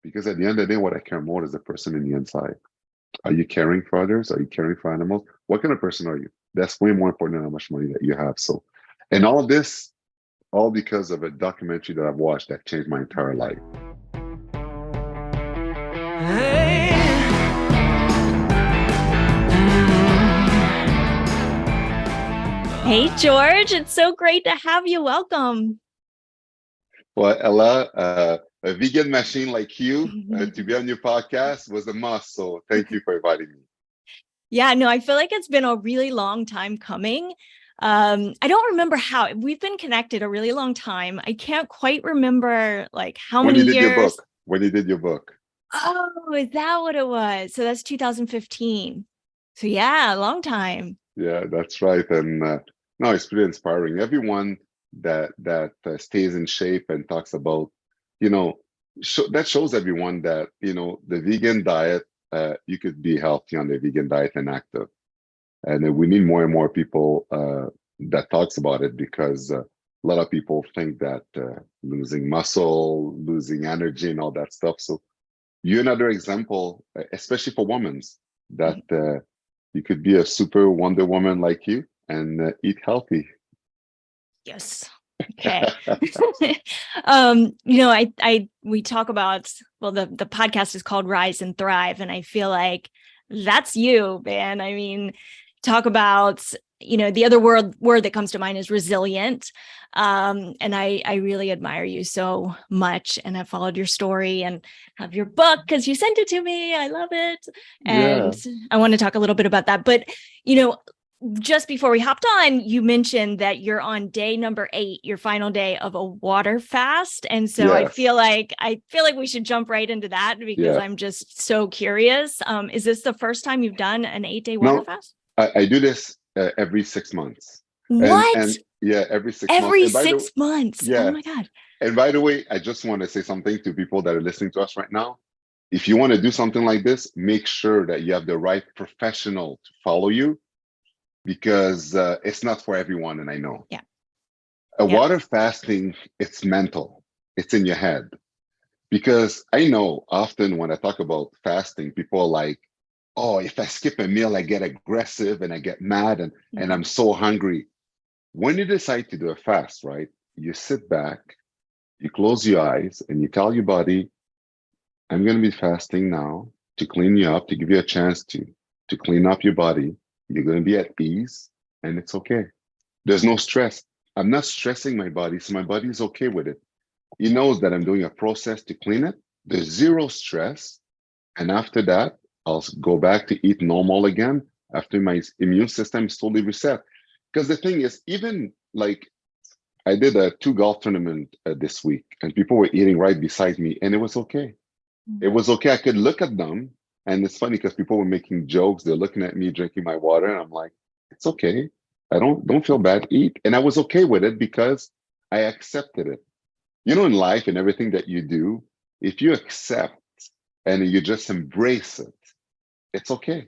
Because at the end of the day, what I care more is the person in the inside. Are you caring for others? Are you caring for animals? What kind of person are you? That's way more important than how much money that you have. So, and all of this, all because of a documentary that I've watched that changed my entire life. Hey, George, it's so great to have you. Welcome. Well, Ella, a vegan machine like you to be on your podcast was a must. So thank you for inviting me. Yeah, no, I feel like it's been a really long time coming. I don't remember how we've been connected a really long time. I can't quite remember like how When many you did your years. book, when you did your book. Oh, is that what it was? So that's 2015. So yeah, a long time. Yeah, that's right. And no, it's pretty inspiring. Everyone that stays in shape and talks about, you know, that shows everyone that, the vegan diet, you could be healthy on the vegan diet and active. And we need more and more people that talks about it because a lot of people think that losing muscle, losing energy, and all that stuff. So you're another example, especially for women, that you could be a super Wonder Woman like you and eat healthy. Yes. Okay. We talk about, well, the podcast is called Rise and Thrive. And I feel like that's you, man. I mean, talk about, the other word that comes to mind is resilient. And I really admire you so much. And I followed your story and have your book because you sent it to me. I love it. And I want to talk a little bit about that. But, just before we hopped on, you mentioned that you're on day number 8, your final day of a water fast. And so I feel like we should jump right into that because I'm just so curious. Is this the first time you've done an 8-day water fast? I do this every 6 months. What? And yeah, every 6 months. Every 6 months. Yeah. Oh my God. And by the way, I just want to say something to people that are listening to us right now. If you want to do something like this, make sure that you have the right professional to follow you, because it's not for everyone. And I know. Yeah. Water fasting, it's mental. It's in your head. Because I know often when I talk about fasting, people are like, oh, if I skip a meal, I get aggressive and I get mad and I'm so hungry. When you decide to do a fast, right, you sit back, you close your eyes and you tell your body, I'm going to be fasting now to clean you up, to give you a chance to clean up your body. You're going to be at ease and it's okay. There's no stress. I'm not stressing my body, so my body is okay with it. He knows that I'm doing a process to clean it. There's zero stress. And after that, I'll go back to eat normal again after my immune system is totally reset. Because the thing is, even like I did a 2 golf tournament this week and people were eating right beside me and it was okay. It was okay. I could look at them. And it's funny because people were making jokes. They're looking at me drinking my water. And I'm like, it's okay. I don't feel bad. Eat. And I was okay with it because I accepted it. In life and everything that you do, if you accept and you just embrace it, it's okay.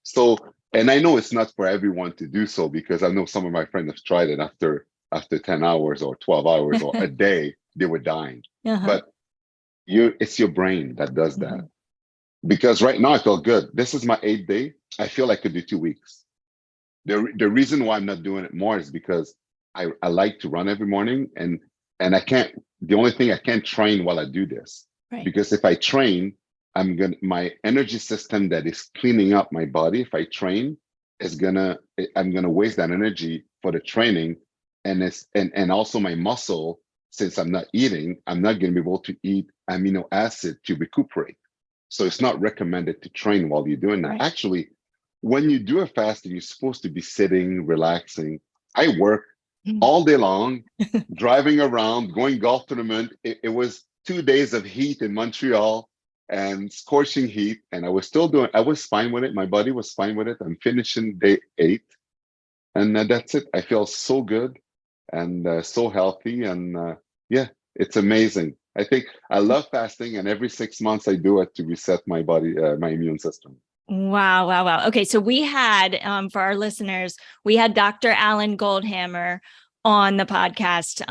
So, and I know it's not for everyone to do so because I know some of my friends have tried it after 10 hours or 12 hours or a day, they were dying. But it's your brain that does that. Because right now I feel good. This is my 8th day. I feel I could do 2 weeks. The reason why I'm not doing it more is because I like to run every morning and I can't, the only thing I can't train while I do this. Right. Because if I train, my energy system that is cleaning up my body, if I train, I'm gonna waste that energy for the training. And also my muscle, since I'm not eating, I'm not gonna be able to eat amino acid to recuperate. So it's not recommended to train while you're doing that. Right. Actually, when you do a fasting, you're supposed to be sitting, relaxing. I work all day long, driving around, going golf tournament. It was 2 days of heat in Montreal and scorching heat. And I was fine with it. My body was fine with it. I'm finishing day 8. And that's it. I feel so good and so healthy. And it's amazing. I think I love fasting, and every 6 months I do it to reset my body, my immune system. Wow. Okay, so we had, for our listeners, we had Dr. Alan Goldhammer on the podcast,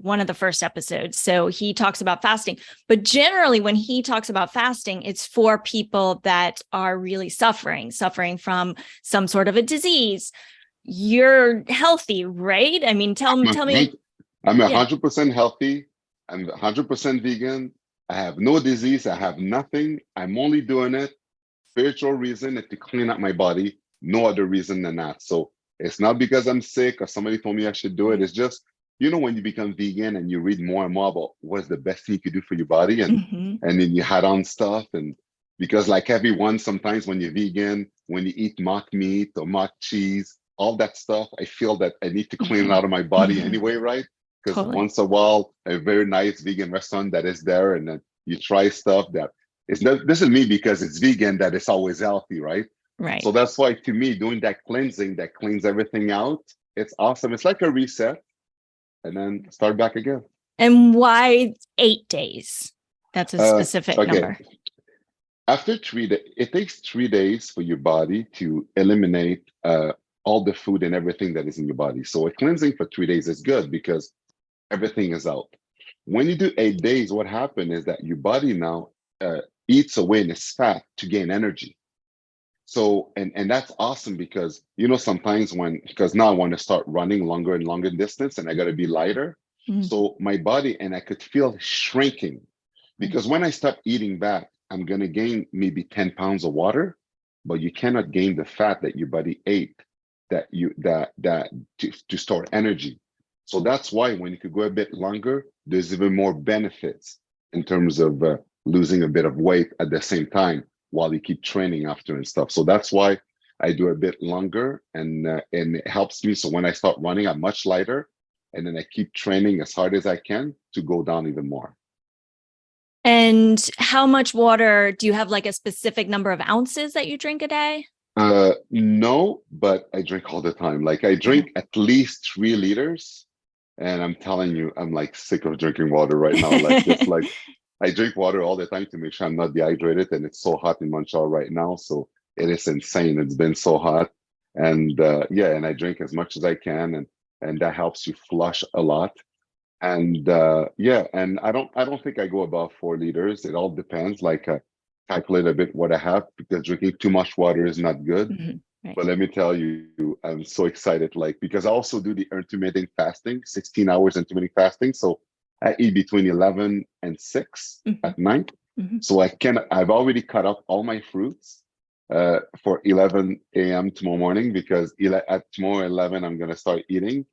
one of the first episodes. So he talks about fasting, but generally when he talks about fasting, it's for people that are really suffering from some sort of a disease. You're healthy, right? I mean, tell me. I'm 100% healthy. I'm 100% vegan. I have no disease. I have nothing. I'm only doing it spiritual reason and to clean up my body. No other reason than that. So it's not because I'm sick or somebody told me I should do it. It's just, when you become vegan and you read more and more about what's the best thing you could do for your body, and then you had on stuff, and because like everyone, sometimes when you're vegan, when you eat mock meat or mock cheese, all that stuff, I feel that I need to clean it out of my body anyway, right? Because once a while, a very nice vegan restaurant that is there, and then you try stuff that it's not, this is me because it's vegan, that it's always healthy, right? Right. So that's why, to me, doing that cleansing that cleans everything out, it's awesome. It's like a reset, and then start back again. And why 8 days? That's a specific number. After 3 days, it takes 3 days for your body to eliminate all the food and everything that is in your body. So a cleansing for 3 days is good because everything is out. When you do 8 days, what happens is that your body now eats away in its fat to gain energy. So, and that's awesome because, sometimes because now I want to start running longer and longer distance and I got to be lighter. So my body, and I could feel shrinking because when I stop eating that, I'm going to gain maybe 10 pounds of water, but you cannot gain the fat that your body ate to store energy. So that's why when you could go a bit longer, there's even more benefits in terms of losing a bit of weight at the same time while you keep training after and stuff. So that's why I do a bit longer, and it helps me. So when I start running, I'm much lighter, and then I keep training as hard as I can to go down even more. And how much water do you have, like a specific number of ounces that you drink a day? No, but I drink all the time. Like I drink at least 3 liters, and I'm telling you, I'm like sick of drinking water right now. Like just like I drink water all the time to make sure I'm not dehydrated, and it's so hot in Montreal right now, so it is insane. It's been so hot, and and I drink as much as I can, and that helps you flush a lot. And and I don't think I go above 4 liters. It all depends. Like calculate a bit what I have, because drinking too much water is not good. Right. But let me tell you, I'm so excited, like, because I also do the intermittent fasting, 16 hours intermittent fasting. So I eat between 11 and 6 at night. So I've already cut up all my fruits for 11 a.m. tomorrow morning, because at tomorrow 11, I'm going to start eating.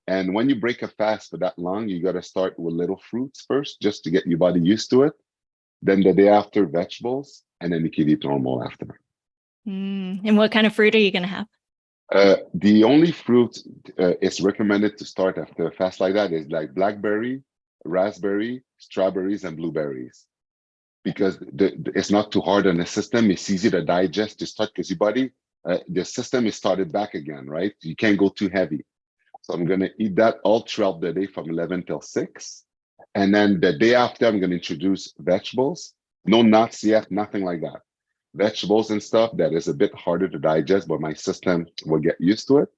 And when you break a fast for that long, you got to start with little fruits first, just to get your body used to it. Then the day after, vegetables, and then you can eat normal after. And what kind of fruit are you going to have? The only fruit it's recommended to start after a fast like that is like blackberry, raspberry, strawberries, and blueberries, because it's not too hard on the system. It's easy to digest to start, because your body, the system is started back again, right? You can't go too heavy. So I'm going to eat that all throughout the day from 11 till 6. And then the day after, I'm going to introduce vegetables. No nuts yet, nothing like that. Vegetables and stuff that is a bit harder to digest, but my system will get used to it.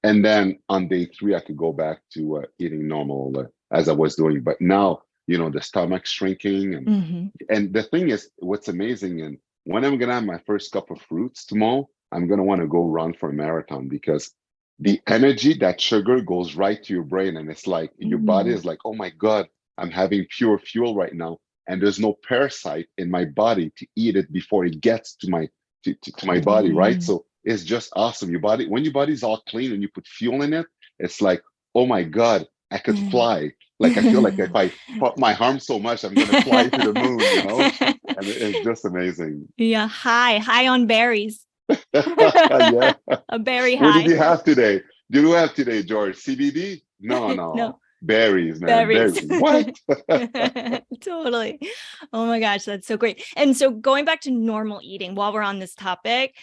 And then on day 3, I could go back to eating normal as I was doing. But now, the stomach's shrinking. And the thing is, what's amazing, and when I'm going to have my first cup of fruits tomorrow, I'm going to want to go run for a marathon, because the energy, that sugar goes right to your brain. And it's like your body is like, oh my God, I'm having pure fuel right now. And there's no parasite in my body to eat it before it gets to my body, right? So it's just awesome. Your body, when your body's all clean and you put fuel in it, it's like, oh my God, I could fly. Like I feel like if I put my arm so much, I'm gonna fly to the moon, And it's just amazing. Yeah, high on berries. Yeah. A berry high. What did you have today? Did you have today, George? CBD? No. No. Berries, man. Berries. What? Totally. Oh my gosh, that's so great. And so going back to normal eating, while we're on this topic,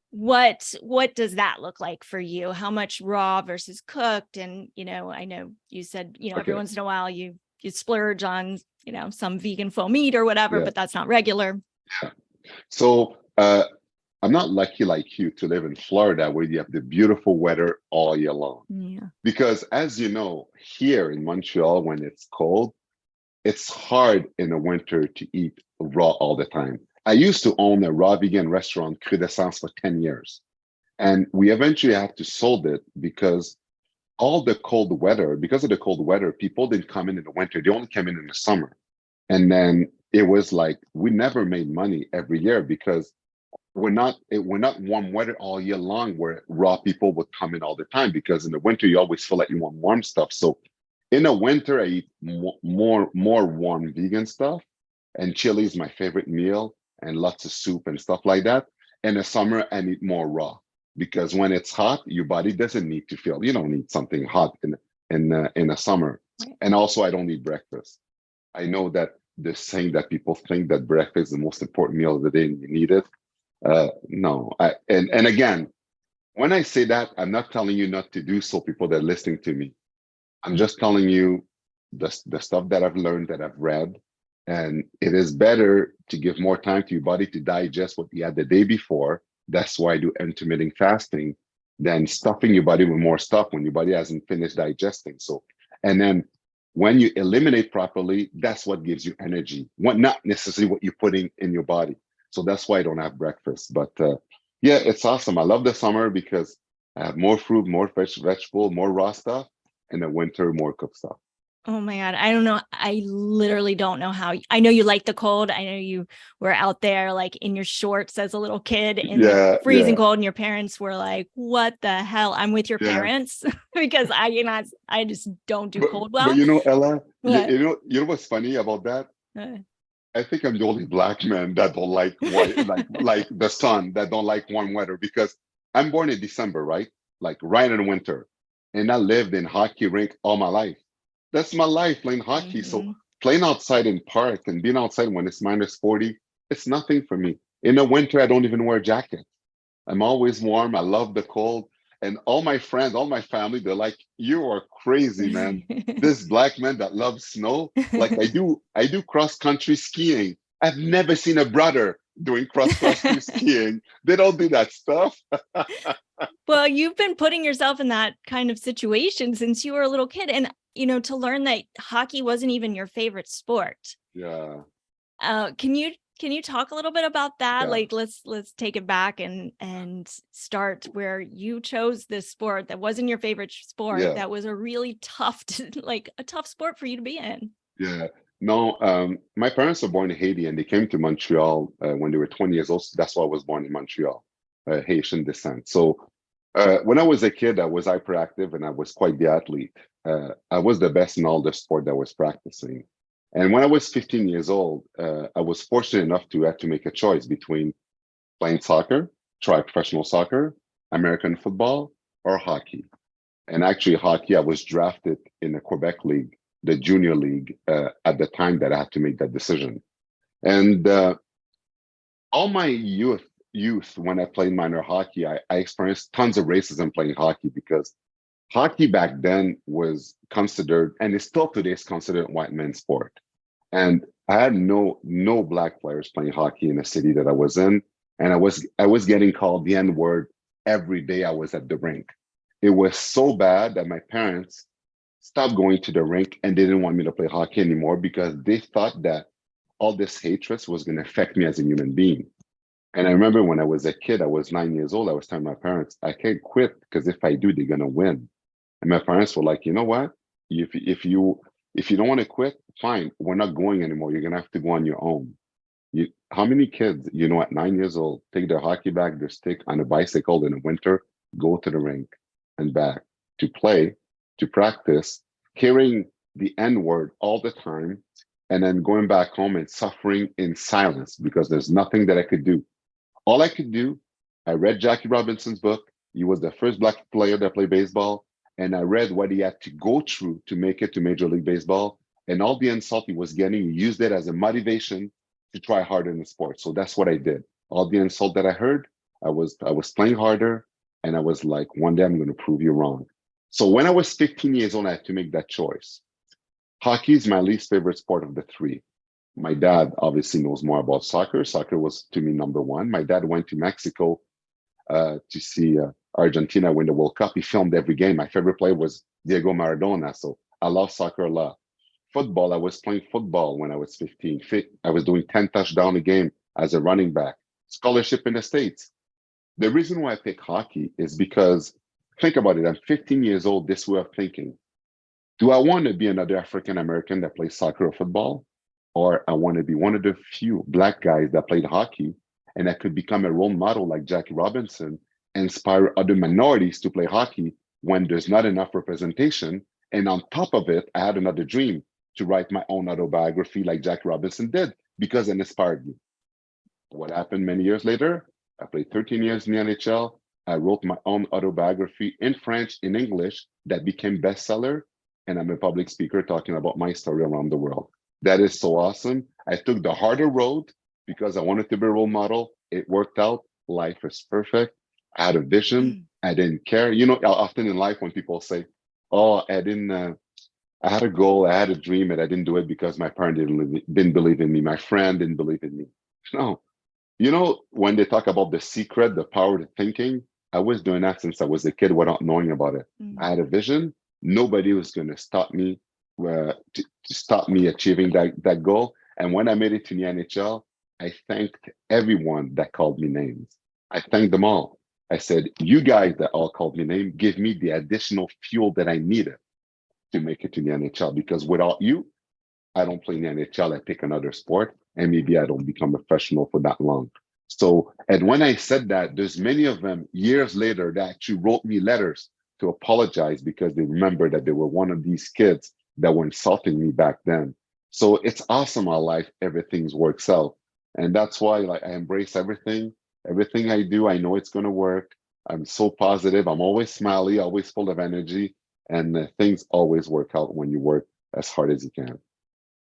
what does that look like for you? How much raw versus cooked? And I know you said every once in a while you splurge on some vegan faux meat or whatever, but that's not regular. So I'm not lucky like you to live in Florida where you have the beautiful weather all year long. Yeah. Because as you know, here in Montreal, when it's cold, it's hard in the winter to eat raw all the time. I used to own a raw vegan restaurant, Crudescence, for 10 years. And we eventually had to sold it because all the cold weather, because of the cold weather, people didn't come in the winter. They only came in the summer. And then it was like we never made money every year because we're not warm weather all year long where raw people would come in all the time because in the winter you always feel like you want warm stuff. So in the winter I eat more warm vegan stuff, and chili is my favorite meal, and lots of soup and stuff like that. In the summer I eat more raw because when it's hot, your body doesn't need to feel. You don't need something hot in the summer. Right. And also I don't eat breakfast. I know that the saying that people think that breakfast is the most important meal of the day and you need it. No, and again, when I say that, I'm not telling you not to do so, people that are listening to me. I'm just telling you the stuff that I've learned, that I've read, and it is better to give more time to your body to digest what you had the day before. That's why I do intermittent fasting, than stuffing your body with more stuff when your body hasn't finished digesting. So, and then when you eliminate properly, that's what gives you energy. What not necessarily what you're putting in your body. So that's why I don't have breakfast. But yeah, it's awesome. I love the summer because I have more fruit, more fresh vegetable, more raw stuff. In the winter, more cooked stuff. Oh my God. I don't know. I literally don't know how. I know you like the cold. I know you were out there like in your shorts as a little kid in the freezing cold, and your parents were like, what the hell? I'm with your parents because I just don't do cold well. But you know, Ella, What? you know what's funny about that? I think I'm the only black man that don't like white, like the sun, that don't like warm weather because I'm born in December, right? Like right in winter. And I lived in hockey rink all my life. That's my life, playing hockey. So playing outside in park and being outside when it's minus 40, it's nothing for me. In the winter, I don't even wear a jacket. I'm always warm. I love the cold. And all my friends, all my family, they're like, you are crazy, man. This black man that loves snow. Like I do cross country skiing. I've never seen a brother doing cross country skiing. They don't do that stuff. Well, you've been putting yourself in that kind of situation since you were a little kid. And, to learn that hockey wasn't even your favorite sport. Yeah. Can you talk a little bit about that? Yeah. Like, let's take it back and start where you chose this sport that wasn't your favorite sport. Yeah. That was a really tough, like a tough sport for you to be in. Yeah. No, my parents were born in Haiti and they came to Montreal when they were 20 years old. So that's why I was born in Montreal, Haitian descent. So when I was a kid, I was hyperactive and I was quite the athlete. I was the best in all the sport that I was practicing. And when I was 15 years old, I was fortunate enough to have to make a choice between playing soccer, try professional soccer, American football, or hockey. And actually, hockey, I was drafted in the Quebec League, the junior league, at the time that I had to make that decision. And all my youth, when I played minor hockey, I experienced tons of racism playing hockey because hockey back then was considered, and it's still today is considered a white man's sport. And I had no black players playing hockey in the city that I was in, and I was getting called the N-word every day I was at the rink. It was so bad that my parents stopped going to the rink and they didn't want me to play hockey anymore because they thought that all this hatred was going to affect me as a human being. And I remember when I was a kid, I was 9 years old, I was telling my parents, I can't quit because if I do, they're going to win. And my parents were like, you know what? If you don't want to quit, fine. We're not going anymore. You're going to have to go on your own. How many kids, at 9 years old, take their hockey bag, their stick on a bicycle in the winter, go to the rink and back to play, to practice, hearing the N-word all the time, and then going back home and suffering in silence because there's nothing that I could do. All I could do, I read Jackie Robinson's book. He was the first black player that played baseball. And I read what he had to go through to make it to Major League Baseball. And all the insult he was getting, he used it as a motivation to try harder in the sport. So that's what I did. All the insult that I heard, I was playing harder. And I was like, one day I'm going to prove you wrong. So when I was 15 years old, I had to make that choice. Hockey is my least favorite sport of the three. My dad obviously knows more about soccer. Soccer was to me number one. My dad went to Mexico to see Argentina win the World Cup. He filmed every game. My favorite player was Diego Maradona. So I love soccer a lot. Football, I was playing football when I was 15. I was doing 10 touchdowns a game as a running back. Scholarship in the States. The reason why I pick hockey is because, think about it, I'm 15 years old, this way of thinking. Do I want to be another African American that plays soccer or football? Or I want to be one of the few Black guys that played hockey and I could become a role model like Jackie Robinson, inspire other minorities to play hockey when there's not enough representation. And on top of it, I had another dream to write my own autobiography like Jackie Robinson did because it inspired me. What happened many years later? I played 13 years in the NHL. I wrote my own autobiography in French, in English, that became bestseller. And I'm a public speaker talking about my story around the world. That is so awesome. I took the harder road because I wanted to be a role model. It worked out. Life is perfect. I had a vision. I didn't care. You know, often in life when people say, oh, I had a goal, I had a dream, and I didn't do it because my parent didn't believe in me. My friend didn't believe in me. No, you know, when they talk about the secret, the power of thinking, I was doing that since I was a kid without knowing about it. I had a vision. Nobody was going to stop me to stop me achieving that goal. And when I made it to the NHL, I thanked everyone that called me names. I thanked them all. I said, you guys that all called me name, give me the additional fuel that I needed to make it to the NHL. Because without you, I don't play in the NHL, I pick another sport, and maybe I don't become a professional for that long. So, and when I said that, there's many of them years later that actually wrote me letters to apologize because they remember that they were one of these kids that were insulting me back then. So it's awesome how life, everything works out. And that's why like I embrace everything. Everything I do, I know it's going to work. I'm so positive. I'm always smiley, always full of energy. And things always work out when you work as hard as you can.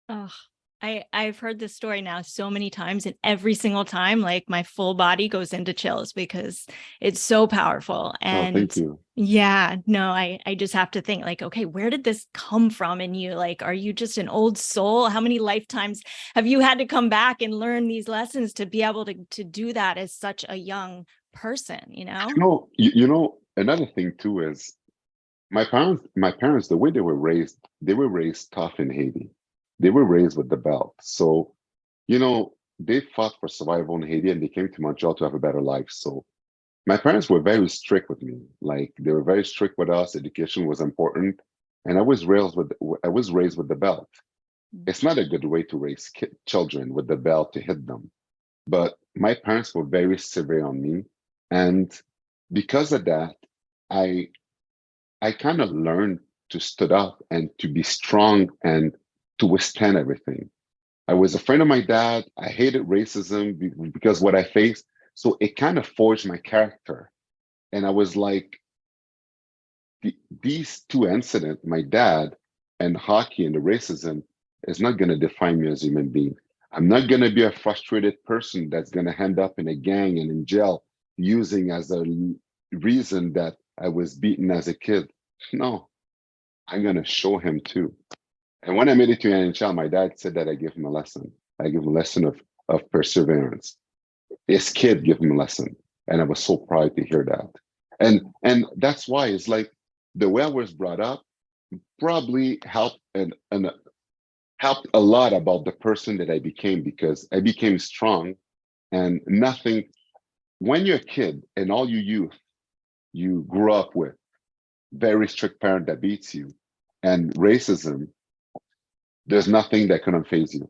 Oh, I've heard this story now so many times, and every single time, like my full body goes into chills because it's so powerful. Oh, And thank you. yeah, no, I just have to think like, okay, where did this come from in you? Like, are you just an old soul? How many lifetimes have you had to come back and learn these lessons to be able to do that as such a young person, you know? You know, another thing too is my parents, the way they were raised tough in Haiti. They were raised with the belt. So, you know, they fought for survival in Haiti and they came to Montreal to have a better life. So my parents were very strict with me. Like they were very strict with us. Education was important. And I was raised with the belt. It's not a good way to raise children with the belt to hit them. But my parents were very severe on me. And because of that, I I kind of learned to stood up and to be strong and to withstand everything. I was afraid of my dad. I hated racism because what I faced. So it kind of forged my character. And I was like, these two incidents, my dad and hockey and the racism, is not going to define me as a human being. I'm not going to be a frustrated person that's going to end up in a gang and in jail using as a reason that I was beaten as a kid. No, I'm going to show him too. And when I made it to NHL, my dad said that I give him a lesson. I give him a lesson of perseverance. His kid gave him a lesson. And I was so proud to hear that. And that's why it's like the way I was brought up probably helped and helped a lot about the person that I became because I became strong and nothing when you're a kid and all you grew up with very strict parent that beats you and racism, there's nothing that couldn't phase you.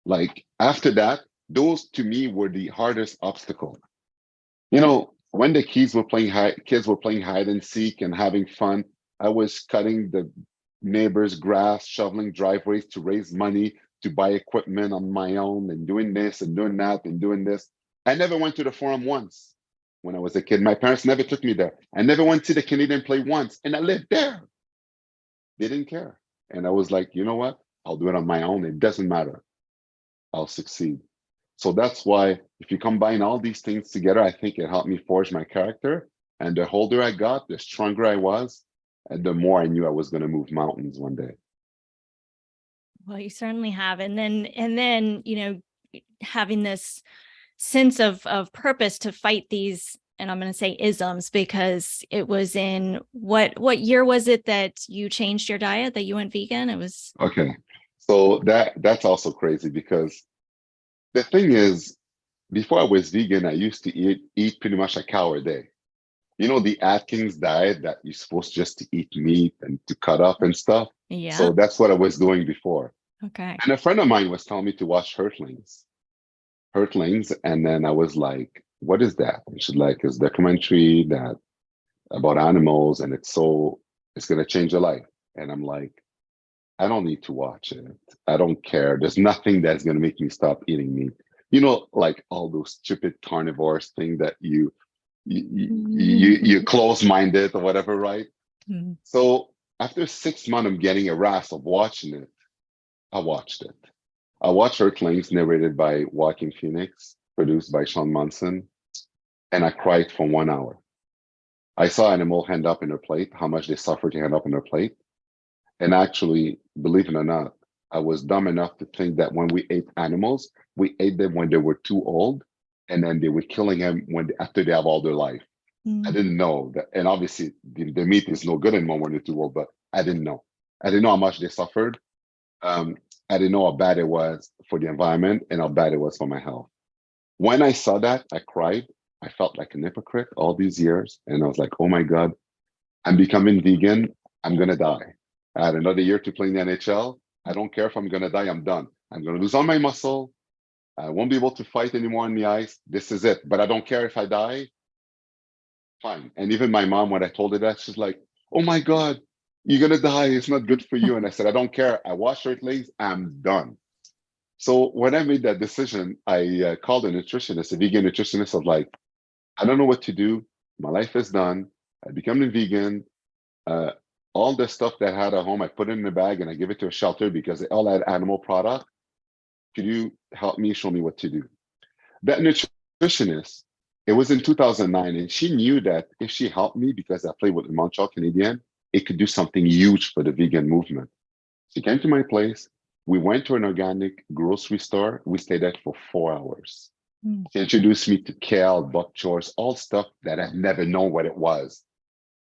Like after that, those to me were the hardest obstacle. You know, when the kids were playing hide and seek and having fun, I was cutting the neighbor's grass, shoveling driveways to raise money to buy equipment on my own and doing this and doing that and doing this. I never went to the forum once when I was a kid. My parents never took me there. I never went to the Canadian play once and I lived there. They didn't care. And I was like, you know what? I'll do it on my own. It doesn't matter. I'll succeed. So that's why if you combine all these things together, I think it helped me forge my character. And the older I got, the stronger I was, and the more I knew I was going to move mountains one day. Well, you certainly have. And then, having this sense of purpose to fight these, and I'm going to say isms, because it was in what year was it that you changed your diet, that you went vegan? It was Okay. So that's also crazy because the thing is, before I was vegan, I used to eat pretty much a cow a day. You know, the Atkins diet that you're supposed just to eat meat and to cut up and stuff. yeah. So that's what I was doing before. Okay. And a friend of mine was telling me to watch Hurtlings. And then I was like, what is that? And she's like, it's a documentary that about animals and it's going to change your life. And I'm like, I don't need to watch it. I don't care. There's nothing that's going to make me stop eating meat. You know, like all those stupid carnivores thing that you close-minded or whatever, right? Mhm. So after 6 months of getting a ras of watching it, I watched it. I watched Earthlings, narrated by Joaquin Phoenix, produced by Sean Munson, and I cried for 1 hour. I saw animal hand up in their plate, how much they suffered to hand up in their plate. And actually, believe it or not, I was dumb enough to think that when we ate animals, we ate them when they were too old, and then they were killing them after they have all their life. I Mm. didn't know that, and obviously the meat is no good anymore when they're too old. But I didn't know. I didn't know how much they suffered. Um, I didn't know how bad it was for the environment and how bad it was for my health. When I saw that, I cried. I felt like an hypocrite all these years, and I was like, "Oh my God, I'm becoming vegan. I'm gonna die. I had another year to play in the NHL. I don't care if I'm gonna die. I'm done. I'm gonna lose all my muscle. I won't be able to fight anymore on the ice. This is it. But I don't care if I die. Fine." And even my mom, when I told her that, she's like, "Oh my God, you're gonna die. It's not good for you." And I said, "I don't care. I wash short legs. I'm done." So when I made that decision, I called a nutritionist, a vegan nutritionist. I was like, "I don't know what to do. My life is done. I become a vegan. Uh, all the stuff that I had at home, I put it in a bag and I give it to a shelter because they all had animal product. Could you help me, show me what to do?" That nutritionist, it was in 2009, and she knew that if she helped me, because I played with the Montreal Canadian, it could do something huge for the vegan movement. She came to my place. We went to an organic grocery store. We stayed there for 4 hours. Mm. She introduced me to kale, bok choy, all stuff that I've never known what it was.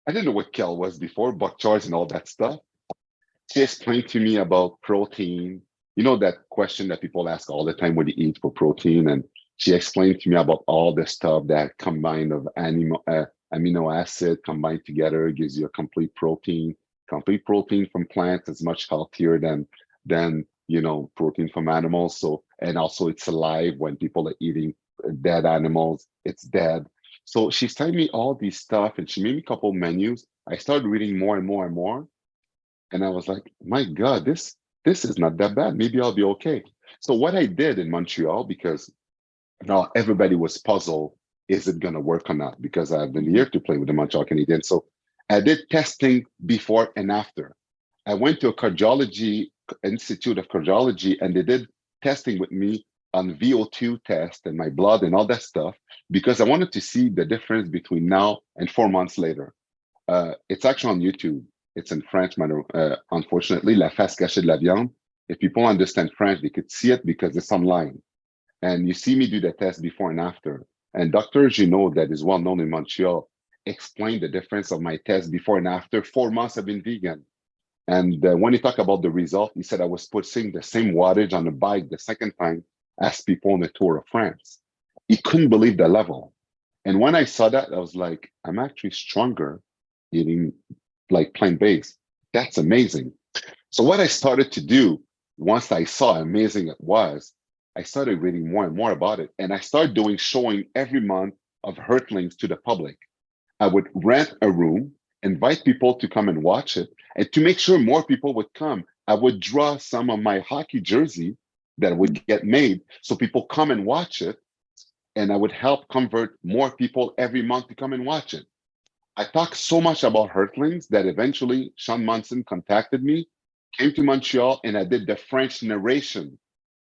I didn't know what kale was before, bok choy and all that stuff. She explained to me about protein. You know that question that people ask all the time, what do you eat for protein? And she explained to me about all the stuff that combined of amino acid combined together gives you a complete protein. Complete protein from plants is much healthier than protein from animals. So, and also it's alive. When people are eating dead animals, it's dead. So she's telling me all these stuff, and she made me a couple menus. I started reading more and more and more, and I was like, my God, this is not that bad. Maybe I'll be okay. So what I did in Montreal, because now everybody was puzzled, is it gonna work or not? Because I've been here to play with the Montreal Canadiens. So I did testing before and after. I went to a cardiology institute of cardiology, and they did testing with me on VO2 test and my blood and all that stuff, because I wanted to see the difference between now and 4 months later. It's actually on YouTube. It's in French, unfortunately, La face cachée de la viande. If people understand French, they could see it because it's online. And you see me do the test before and after. And Dr. Gino, that is well known in Montreal, explained the difference of my test before and after. 4 months I've been vegan. And when he talked about the result, he said I was putting the same wattage on the bike the second time as people on the Tour of France. He couldn't believe the level. And when I saw that, I was like, I'm actually stronger eating like plant-based. That's amazing. So what I started to do once I saw how amazing it was, I started reading more and more about it. And I started doing showing every month of Hurtlings to the public. I would rent a room, invite people to come and watch it. And to make sure more people would come, I would draw some of my hockey jersey that would get made so people come and watch it. And I would help convert more people every month to come and watch it. I talked so much about Hurtlings that eventually Sean Munson contacted me, came to Montreal, and I did the French narration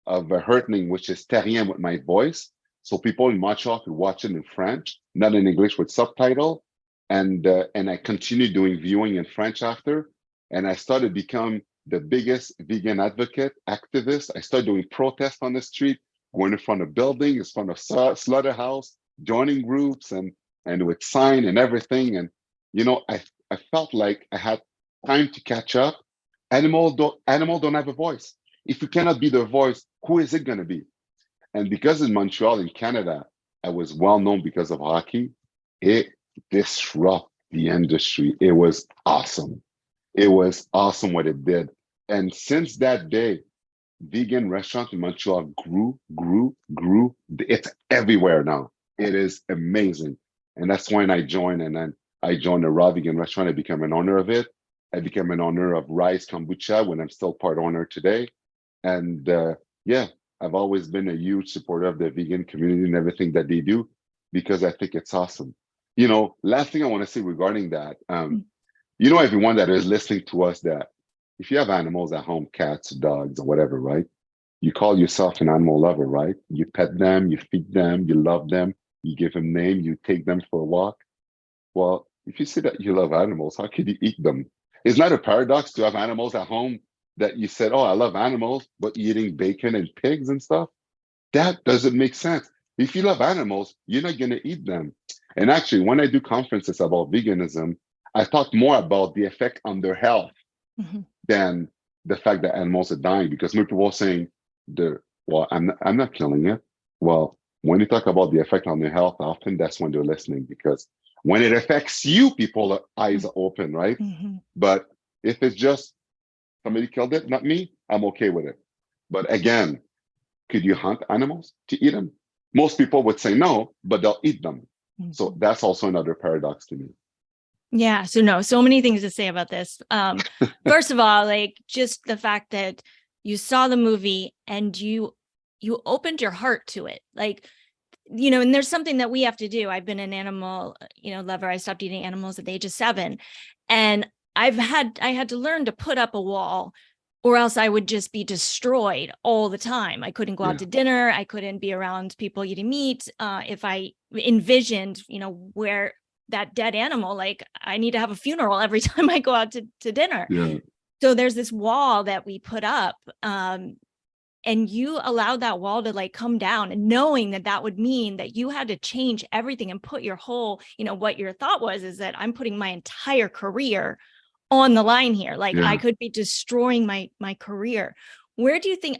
of a Hurtling, which is Terrien with my voice. So people in Montreal could watch it in French, not in English with subtitle. And I continued doing viewing in French after. And I started become the biggest vegan advocate, activist. I started doing protests on the street, going in front of buildings, in front of slaughterhouse, joining groups and with sign and everything. And I felt like I had time to catch up. Animal don't have a voice. If you cannot be the voice, who is it going to be? And because in Montreal, in Canada, I was well known because of hockey, it disrupted the industry. It was awesome. It was awesome what it did. And since that day, vegan restaurant in Montreal grew. It's everywhere now. It is amazing. And that's when I joined. And then I joined a raw vegan restaurant. I became an owner of it. I became an owner of Rise Kombucha when I'm still part owner today. And yeah, I've always been a huge supporter of the vegan community and everything that they do because I think it's awesome. Last thing I want to say regarding that, everyone that is listening to us, that if you have animals at home, cats, dogs, or whatever, right? You call yourself an animal lover, right? You pet them, you feed them, you love them, you give them name, you take them for a walk. Well, if you say that you love animals, how could you eat them? Isn't that a paradox to have animals at home that you said, oh, I love animals, but eating bacon and pigs and stuff? That doesn't make sense. If you love animals, you're not going to eat them. And actually, when I do conferences about veganism, I talk more about the effect on their health than the fact that animals are dying. Because most people are saying, I'm not killing it. Well, when you talk about the effect on their health, often that's when they're listening. Because when it affects you, people's eyes are open, right? But if it's just somebody killed it, not me, I'm okay with it. But again, could you hunt animals to eat them? Most people would say no, but they'll eat them. So that's also another paradox to me. Yeah. So many things to say about this. First of all, like just the fact that you saw the movie and you opened your heart to it. Like, and there's something that we have to do. I've been an animal, lover. I stopped eating animals at the age of 7. And I had to learn to put up a wall, or else I would just be destroyed all the time. I couldn't go out to dinner. I couldn't be around people eating meat. If I envisioned, where that dead animal, like I need to have a funeral every time I go out to dinner. Yeah. So there's this wall that we put up, and you allowed that wall to like come down, and knowing that would mean that you had to change everything and put your whole, what your thought was is that I'm putting my entire career on the line here. Like I could be destroying my career. Where do you think,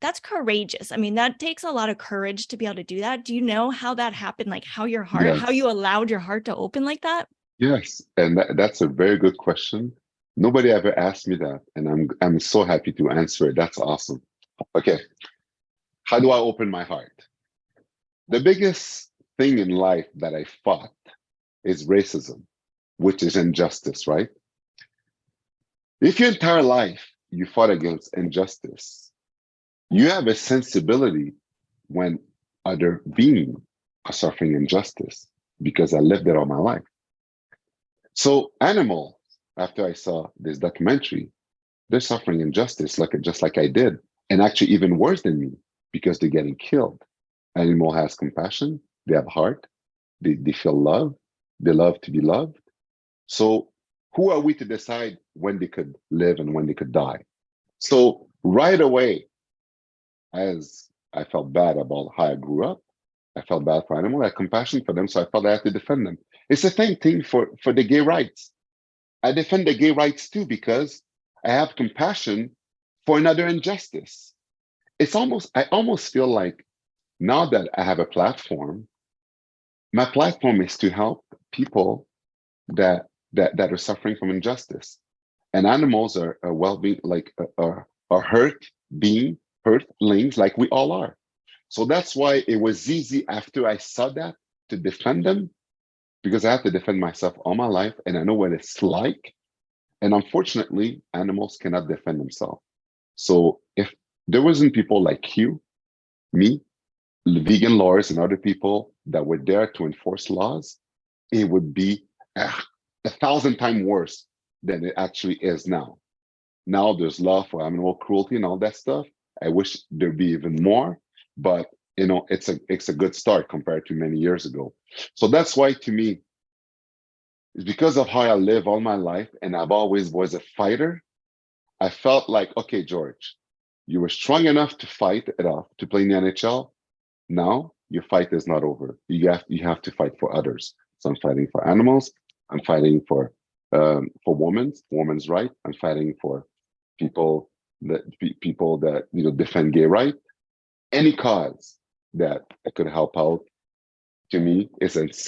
that's courageous. That takes a lot of courage to be able to do that. Do you know how that happened? Like how you allowed your heart to open like that? Yes. And that's a very good question. Nobody ever asked me that. And I'm so happy to answer it. That's awesome. Okay. How do I open my heart? The biggest thing in life that I fought is racism, which is injustice, right? If your entire life you fought against injustice, you have a sensibility when other beings are suffering injustice, because I lived it all my life. So animals, after I saw this documentary, they're suffering injustice just like I did, and actually even worse than me, because they're getting killed. Animal has compassion, they have heart, they feel love, they love to be loved. So who are we to decide when they could live and when they could die? So right away, as I felt bad about how I grew up, I felt bad for animals, I had compassion for them, so I felt I had to defend them. It's the same thing for the gay rights. I defend the gay rights too, because I have compassion for another injustice. I almost feel like now that I have a platform, my platform is to help people that are suffering from injustice. And animals are well-being, like are hurtlings, like we all are. So that's why it was easy after I saw that to defend them, because I have to defend myself all my life and I know what it's like. And unfortunately, animals cannot defend themselves. So if there wasn't people like you, me, vegan lawyers and other people that were there to enforce laws, it would be 1,000 times worse than it actually is now. Now there's law for animal cruelty and all that stuff. I wish there'd be even more, but it's a good start compared to many years ago. So that's why, to me, it's because of how I live all my life, and I've always was a fighter. I felt like, okay, George, you were strong enough to fight it off to play in the NHL. Now your fight is not over. You have to fight for others. So I'm fighting for animals. I'm fighting for women's right. I'm fighting for people that defend gay right. Any cause that I could help out, to me, is as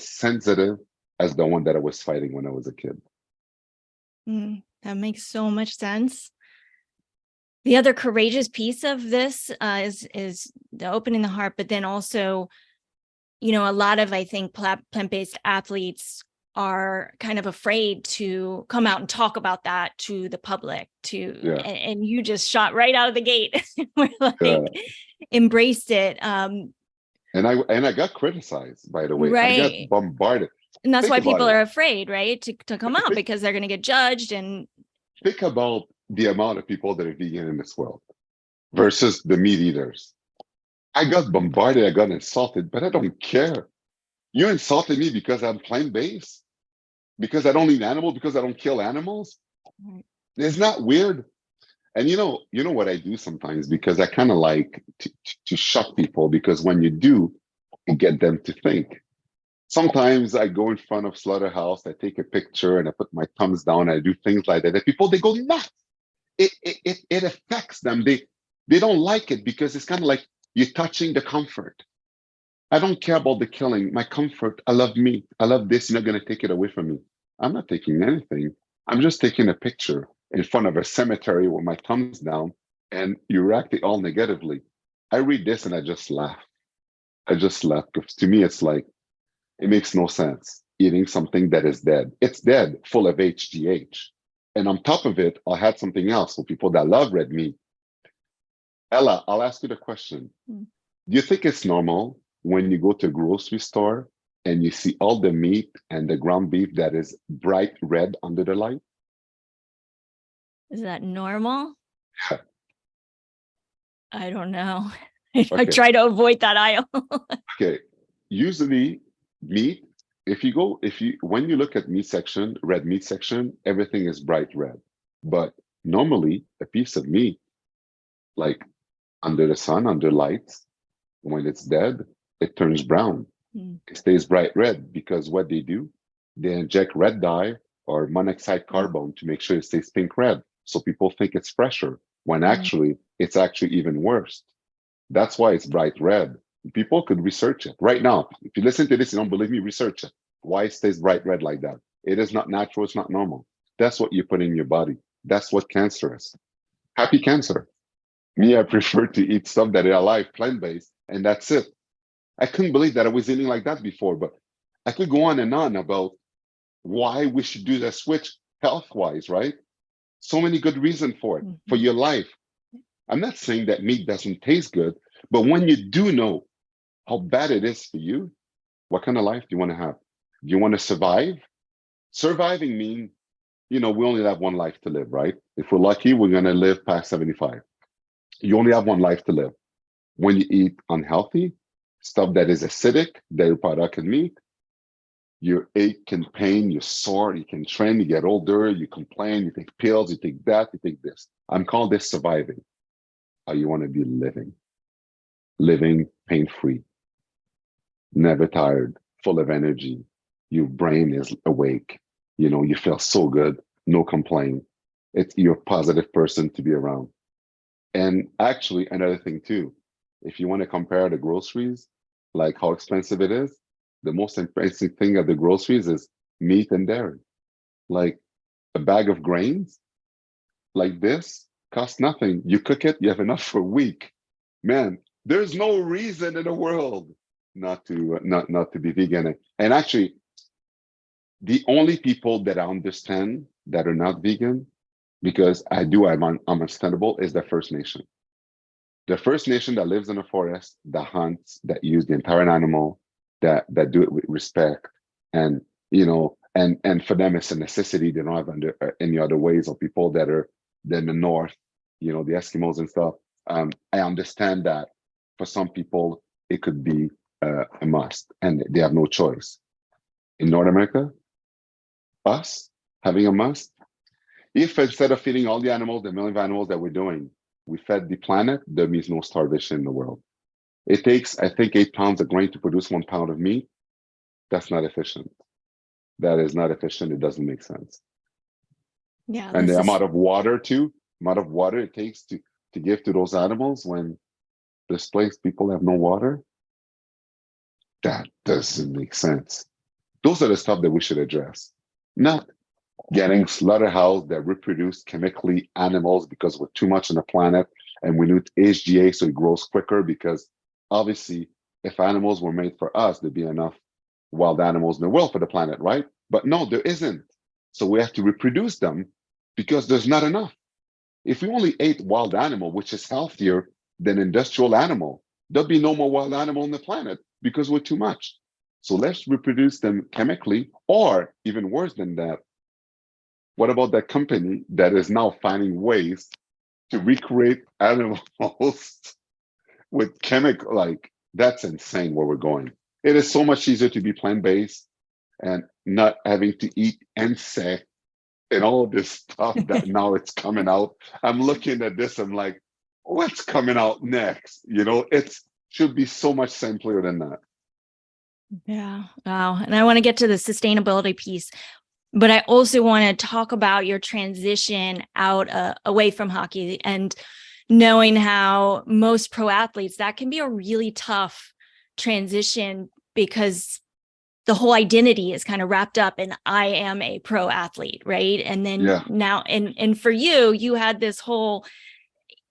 sensitive as the one that I was fighting when I was a kid. That makes so much sense. The other courageous piece of this is the opening the heart, but then also, a lot of, I think, plant-based athletes are kind of afraid to come out and talk about that to the public. And you just shot right out of the gate. We're like, embraced it. And I got criticized, by the way. Right. I got bombarded. And that's Think why people about it. are afraid, right, to come out because they're going to get judged. And think about the amount of people that are vegan in this world versus the meat eaters. I got bombarded, I got insulted, but I don't care. You insulted me because I'm plant-based, because I don't eat animals, because I don't kill animals. Right. It's not weird. And you know what I do sometimes, because I kind of like to shock people, because when you do, you get them to think. Sometimes I go in front of slaughterhouse, I take a picture and I put my thumbs down, I do things like that. And people, they go nuts. It affects them. They don't like it because it's kind of like you're touching the comfort. I don't care about the killing. My comfort, I love meat. I love this. You're not going to take it away from me. I'm not taking anything. I'm just taking a picture in front of a cemetery with my thumbs down, and you react it all negatively. I read this and I just laugh. I just laugh because to me, it's like, it makes no sense eating something that is dead. It's dead, full of HGH. And on top of it, I'll add something else for people that love red meat. Ella, I'll ask you the question. Do you think it's normal when you go to a grocery store and you see all the meat and the ground beef that is bright red under the light? Is that normal? Yeah. I don't know. I Okay. try to avoid that aisle. Okay. Usually meat, when you look at meat section, red meat section, everything is bright red. But normally a piece of meat, like under the sun, under lights, when it's dead, it turns brown. It stays bright red because what they do, they inject red dye or monoxide carbon to make sure it stays pink red. So people think it's fresher when actually it's actually even worse. That's why it's bright red. People could research it right now. If you listen to this, you don't believe me, research it. Why it stays bright red like that? It is not natural. It's not normal. That's what you put in your body. That's what cancer is. Happy cancer. Me, I prefer to eat stuff that are alive, plant-based, and that's it. I couldn't believe that I was eating like that before, but I could go on and on about why we should do the switch health-wise, right? So many good reasons for it, for your life. I'm not saying that meat doesn't taste good, but when you do know how bad it is for you, what kind of life do you want to have? Do you want to survive? Surviving means, we only have one life to live, right? If we're lucky, we're going to live past 75. You only have one life to live. When you eat unhealthy, stuff that is acidic, dairy product and meat, your ache and pain, you're sore, you can train, you get older, you complain, you take pills, you take that, you take this. I'm calling this surviving. How you want to be living pain-free, never tired, full of energy. Your brain is awake. You feel so good, no complaint. You're a positive person to be around. And actually, another thing too, if you want to compare the groceries, like how expensive it is, the most expensive thing at the groceries is meat and dairy. Like a bag of grains like this costs nothing. You cook it, you have enough for a week. Man, there's no reason in the world not to be vegan. And actually, the only people that I understand that are not vegan, because I'm understandable, is the First Nation. The First Nation that lives in the forest, that hunts, that use the entire animal, that do it with respect, and and for them it's a necessity. They don't have any other ways. Or people that are in the north, the Eskimos and stuff. I understand that for some people it could be a must, and they have no choice. In North America, us having a must, If instead of feeding all the animals, the million of animals that we're doing, we fed the planet, there means no starvation in the world. It takes, I think, 8 pounds of grain to produce 1 pound of meat. That's not efficient. That is not efficient. It doesn't make sense. Yeah, And this the is amount of water too, amount of water it takes to give to those animals when displaced people have no water, that doesn't make sense. Those are the stuff that we should address. Not getting slaughterhouse that reproduce chemically animals because we're too much on the planet and we need HGA so it grows quicker, because obviously if animals were made for us, there'd be enough wild animals in the world for the planet, right? But no, there isn't. So we have to reproduce them because there's not enough. If we only ate wild animal, which is healthier than industrial animal, there'll be no more wild animal on the planet because we're too much. So let's reproduce them chemically, or even worse than that, what about that company that is now finding ways to recreate animals with chemical? Like, that's insane where we're going. It is so much easier to be plant-based and not having to eat insect and all of this stuff that now it's coming out. I'm looking at this, I'm like, what's coming out next? You know, it should be so much simpler than that. Yeah. Wow. And I want to get to the sustainability piece, but I also want to talk about your transition out away from hockey, and knowing how most pro athletes, that can be a really tough transition because the whole identity is kind of wrapped up in I am a pro athlete, right? And then Yeah. now, and for you, you had this whole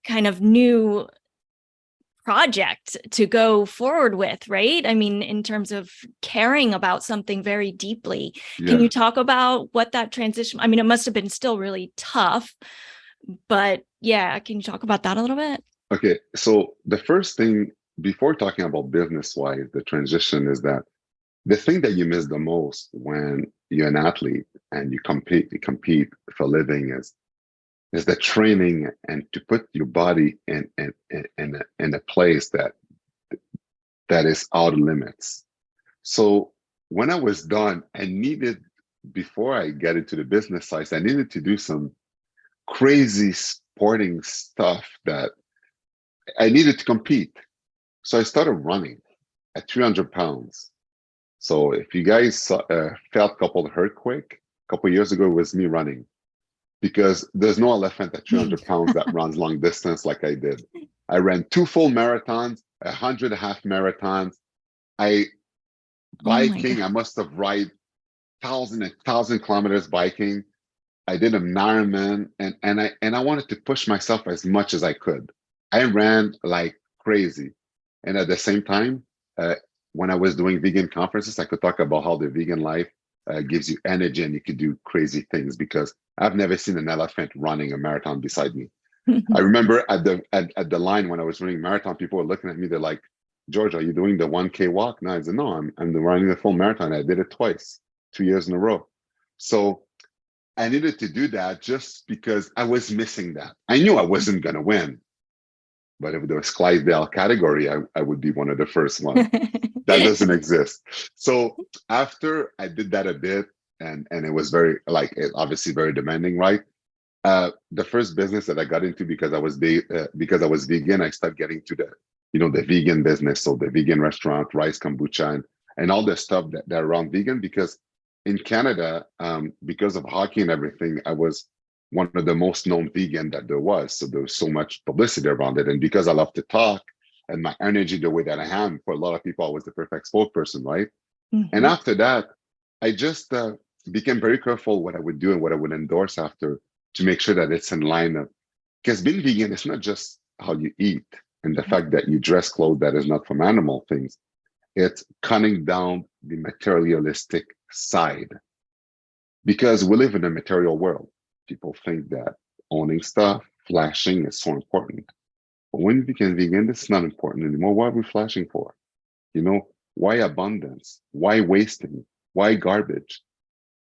kind of new project to go forward with, right? I mean, in terms of caring about something very deeply. Can Yeah. you talk about what that transition, I mean, it must have been still really tough, but yeah, can you talk about that a little bit? Okay. So the first thing before talking about business-wise, the transition is that the thing that you miss the most when you're an athlete and you compete for a living is the training and to put your body in a place that is out of limits. So when I was done, I needed, before I get into the business side, I needed to do some crazy sporting stuff that I needed to compete. So I started running at 300 pounds. So if you guys felt a couple earthquake, a couple years ago, it was me running, because there's no elephant at 300 pounds that runs long distance like I did. I ran 2 full marathons, 100 half marathons. I Oh my biking, God. I must have ride thousand kilometers biking. I did an Ironman, and I wanted to push myself as much as I could. I ran like crazy, and at the same time, uh, when I was doing vegan conferences, I could talk about how the vegan life gives you energy and you could do crazy things, because I've never seen an elephant running a marathon beside me. I remember at the line when I was running marathon, people were looking at me. They're like, "George, are you doing the 1K walk?" No, I said, "No, I'm running the full marathon. I did it twice, 2 years in a row." So I needed to do that just because I was missing that. I knew I wasn't going to win, but if there was Clydesdale category, I would be one of the first ones. That doesn't exist. So after I did that a bit, and it was very, like, obviously very demanding, right? The first business that I got into, because I was vegan, I started getting to the vegan business. So the vegan restaurant, rice kombucha, and all the stuff that around vegan, because in Canada, because of hockey and everything, I was one of the most known vegan that there was. So there was so much publicity around it. And because I love to talk and my energy, the way that I am, for a lot of people, I was the perfect spokesperson, right? And after that, I just became very careful what I would do and what I would endorse after, to make sure that it's in line of, because being vegan, it's not just how you eat and the fact that you dress clothes that is not from animal things. It's cutting down the materialistic side, because we live in a material world. People think that owning stuff, flashing is so important. But when you become vegan, this is not important anymore. What are we flashing for? Why abundance? Why wasting? Why garbage?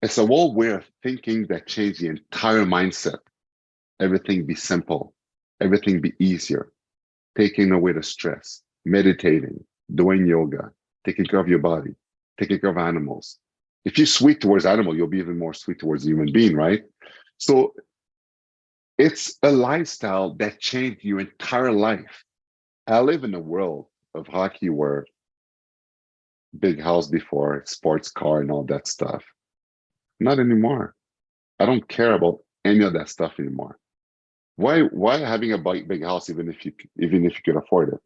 It's a whole way of thinking that changed the entire mindset. Everything be simple, everything be easier, taking away the stress, meditating, doing yoga, taking care of your body, taking care of animals. If you're sweet towards animal, you'll be even more sweet towards a human being, right? So It's a lifestyle that changed your entire life. I live in a world of hockey where big house before, sports car and all that stuff. Not anymore. I don't care about any of that stuff anymore. Why having a big house even if you could afford it?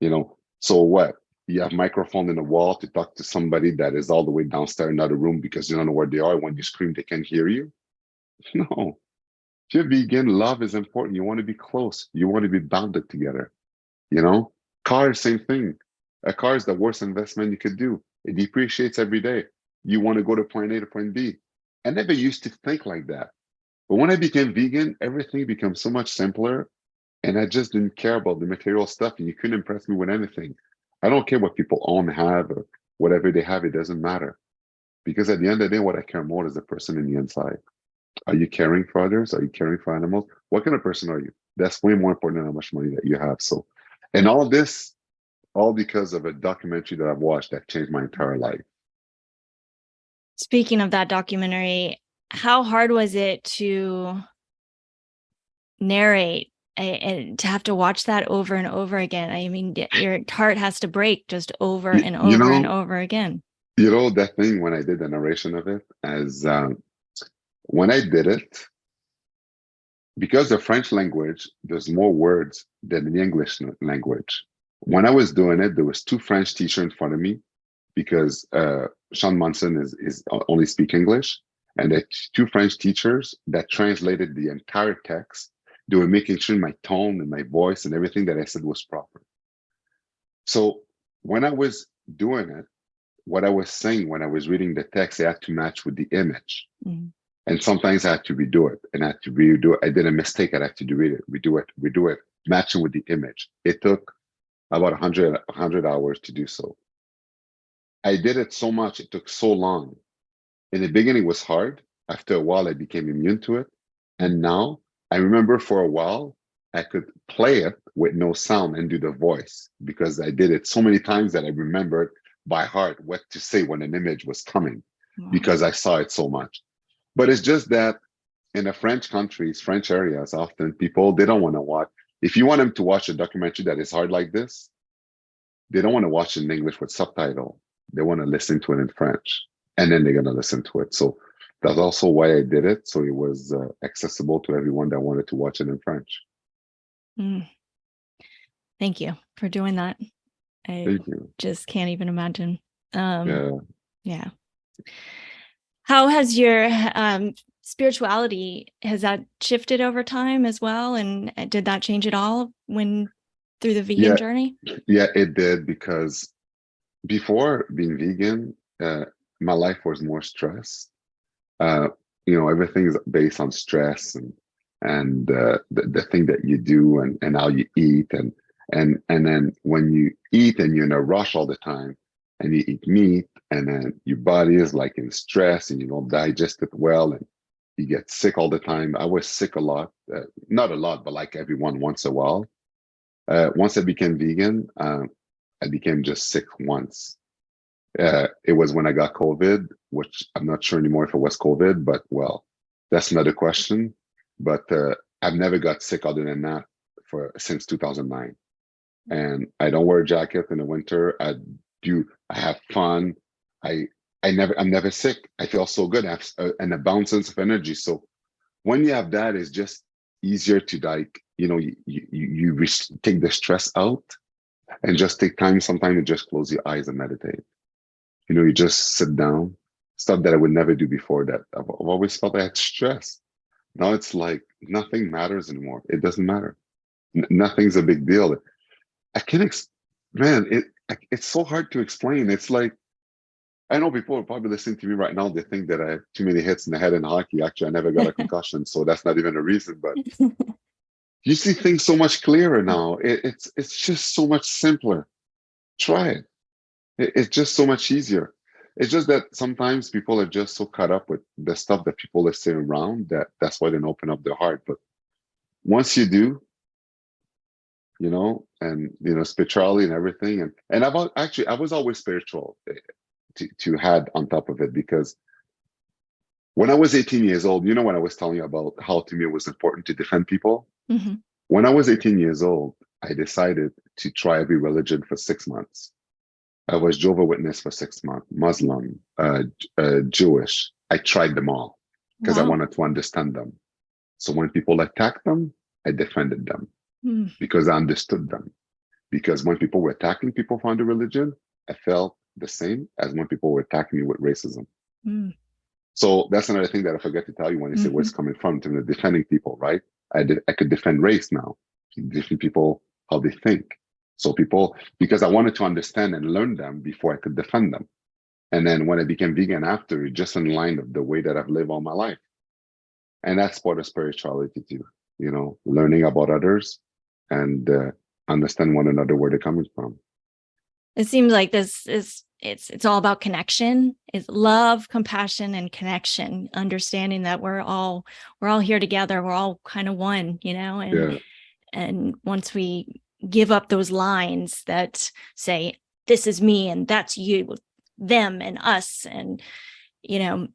You know, so what? You have microphone in the wall to talk to somebody that is all the way downstairs in another room because you don't know where they are. When you scream, they can't hear you. No. If you're vegan, love is important. You want to be close. You want to be bounded together. You know, car, same thing. A car is the worst investment you could do. It depreciates every day. You want to go to point A to point B. I never used to think like that. But when I became vegan, everything became so much simpler. And I just didn't care about the material stuff. And you couldn't impress me with anything. I don't care what people own, have, or whatever they have. It doesn't matter. Because at the end of the day, what I care more is the person in the inside. Are you caring for others? Are you caring for animals? What kind of person are you? That's way more important than how much money that you have. So, and all of this, all because of a documentary that I've watched that changed my entire life. Speaking of that documentary, how hard was it to narrate and to have to watch that over and over again? I mean, your heart has to break just over and You over and know, over again. you know that thing when I did the narration of it, as when I did it, because the French language, there's more words than the English language. When I was doing it, there was two French teachers in front of me because Sean Munson is only speak English, and the two French teachers that translated the entire text. They were making sure my tone and my voice and everything that I said was proper. So when I was doing it, what I was saying when I was reading the text, I had to match with the image. Mm-hmm. And sometimes I had to redo it and I had to redo it. I did a mistake. I had to redo it, matching with the image. It took about 100 hours to do so. I did it so much. It took so long. In the beginning, it was hard. After a while, I became immune to it. And now I remember for a while, I could play it with no sound and do the voice because I did it so many times that I remembered by heart what to say when an image was coming because I saw it so much. But it's just that in the French countries, French areas, often people, they don't want to watch. If you want them to watch a documentary that is hard like this, they don't want to watch it in English with subtitle. They want to listen to it in French, and then they're going to listen to it. So that's also why I did it. So it was accessible to everyone that wanted to watch it in French. Mm. Thank you for doing that. I just can't even imagine. Yeah. How has your spirituality, has that shifted over time as well? And did that change at all through the vegan journey? Yeah, it did, because before being vegan, my life was more stress. Everything is based on stress and the thing that you do and how you eat and then when you eat and you're in a rush all the time and you eat meat and then your body is like in stress and you don't digest it well and you get sick all the time. I was sick a lot, not a lot, but like everyone once in a while. Once I became vegan, I became just sick once. It was when I got COVID, which I'm not sure anymore if it was COVID, but well, that's another question. But I've never got sick other than that since 2009. And I don't wear a jacket in the winter. I have fun. I'm never sick. I feel so good. I have an abundance of energy. So when you have that, it's just easier to you take the stress out and just take time. Sometimes you just close your eyes and meditate. You just sit down, stuff that I would never do before that. I've always felt I had stress. Now it's like nothing matters anymore. It doesn't matter. Nothing's a big deal. I can, man, it's so hard to explain. It's like, I know people are probably listening to me right now. They think that I have too many hits in the head in hockey. Actually, I never got a concussion, so that's not even a reason. But you see things so much clearer now. It's just so much simpler. Try it. It's just so much easier. It's just that sometimes people are just so caught up with the stuff that people are saying around that's why they don't open up their heart. But once you do, and spirituality and everything, and I was always spiritual to had on top of it, because When I was 18 years old, you know, when I was telling you about how to me it was important to defend people, Mm-hmm. when I was 18 years old, I decided to try every religion for 6 months. I was Jehovah's Witness for 6 months, Muslim, Jewish. I tried them all because I Wow. wanted to understand them. So when people attacked them, I defended them Mm. because I understood them. Because when people were attacking people from the religion, I felt the same as when people were attacking me with racism. Mm. So that's another thing that I forget to tell you when you say where Mm-hmm. it's coming from in terms of defending people, right? I could defend race now, different people, how they think. So people, because I wanted to understand and learn them before I could defend them. And then when I became vegan after, just in line of the way that I've lived all my life. And that's part of spirituality too, you know, learning about others and understand one another where they're coming from. It seems like this is it's all about connection. It's love, compassion, and connection. Understanding that we're all here together. We're all kind of one, you know. Yeah. And once we give up those lines that say this is me and that's you, them and us, and you know,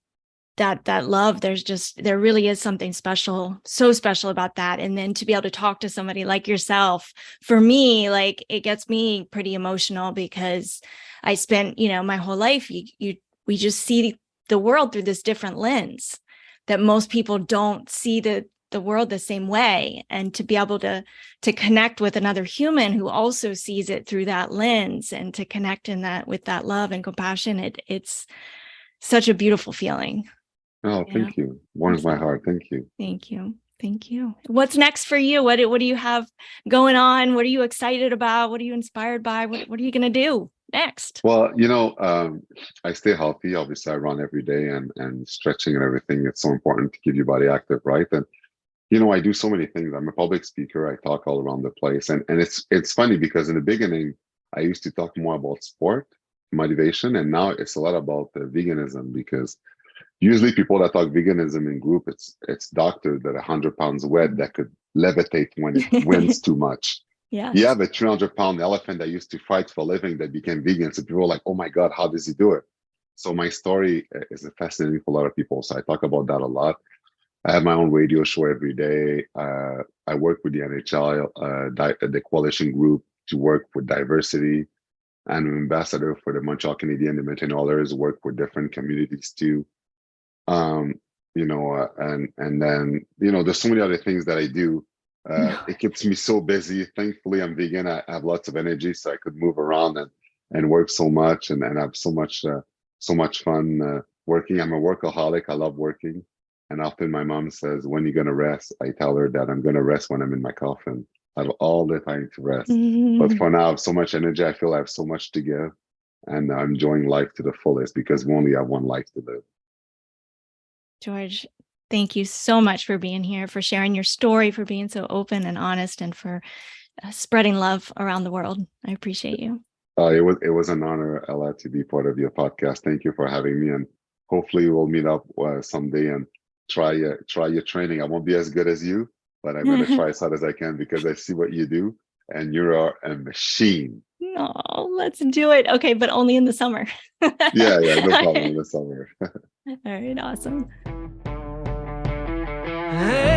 that love, there really is something special, so special about that. And then to be able to talk to somebody like yourself, for me, like it gets me pretty emotional because I spent, you know, my whole life, we just see the world through this different lens that most people don't see the world the same way. And to be able to connect with another human who also sees it through that lens and to connect in that with that love and compassion, it's such a beautiful feeling. Oh, Yeah. thank you. Warms my heart. Thank you. Thank you. Thank you. What's next for you? What do you have going on? What are you excited about? What are you inspired by? What are you going to do next? Well, you know, I stay healthy. Obviously, I run every day and stretching and everything. It's so important to keep your body active, right? And you know, I do so many things. I'm a public speaker. I talk all around the place, and it's funny because in the beginning, I used to talk more about sport motivation, and now it's a lot about veganism because usually people that talk veganism in group, it's doctors that are 100 pounds wet that could levitate when it winds too much. You Yes. have a 300-pound elephant that used to fight for a living that became vegan. So people are like, oh my God, how does he do it? So my story is fascinating for a lot of people. So I talk about that a lot. I have my own radio show every day. I work with the NHL, the coalition group to work with diversity. I'm an ambassador for the Montreal Canadian, the Mountain Oilers, work with different communities too. Um, you know, and then, you know, there's so many other things that I do. It keeps me so busy. Thankfully, I'm vegan. I have lots of energy, so I could move around and work so much and have so much fun working. I'm a workaholic. I love working. And often my mom says, "When are you gonna rest?" I tell her that I'm gonna rest when I'm in my coffin. I have all the time to rest. But for now, I have so much energy. I feel I have so much to give, and I'm enjoying life to the fullest because we only have one life to live. George, thank you so much for being here, for sharing your story, for being so open and honest, and for spreading love around the world. I appreciate you. It was an honor, Ella, to be part of your podcast. Thank you for having me, and hopefully we'll meet up someday and try your training. I won't be as good as you, but I'm going to try as hard as I can because I see what you do, and you're a machine. No, let's do it. Okay, but only in the summer. Yeah, no problem in the summer. All right, awesome. Hey.